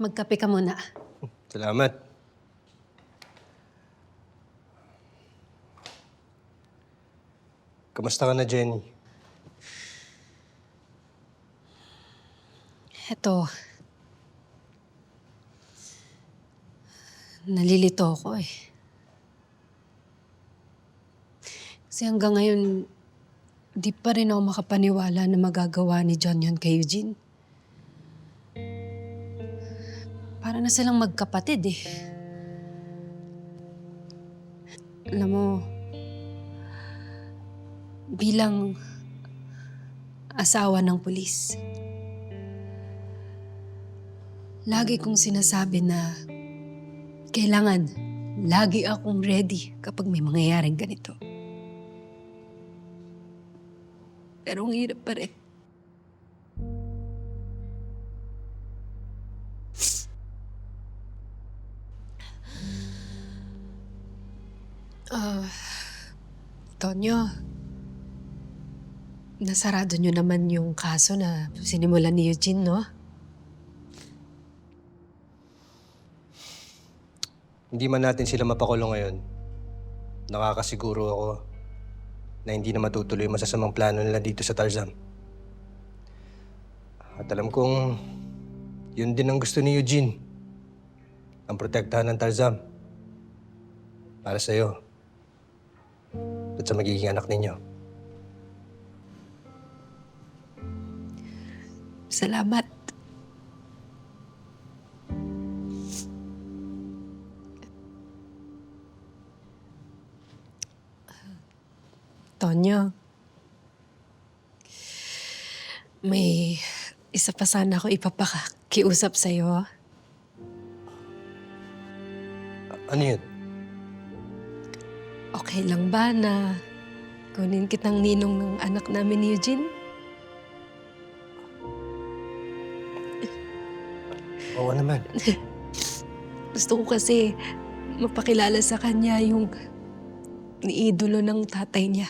Magkape ka muna. Salamat. Kamusta ka na, Jenny? Eto. Nalilito ako eh. Kasi hanggang ngayon, di pa rin ako makapaniwala na magagawa ni John yun kay Eugene. Para na silang magkapatid eh. Alam mo, bilang asawa ng pulis, lagi kong sinasabi na kailangan lagi akong ready kapag may mangyayaring ganito. Pero ang hirap pa rin. Tonyo, nasarado nyo naman yung kaso na sinimulan ni Eugene, no? Hindi man natin sila mapakulong ngayon. Nakakasiguro ako na hindi na matutuloy yung masasamang plano nila dito sa Tarzan. At alam kong yun din ang gusto ni Eugene. Ang protektahan ng Tarzan. Para sa'yo. At sa magiging anak ninyo. Salamat. Tonyo, may isa pa sana ako ipapakiusap sa'yo. Ano yun? Okay lang ba na kunin kitang ninong ng anak namin ni Eugene? Oo naman. Gusto ko kasi mapakilala sa kanya yung niidolo ng tatay niya.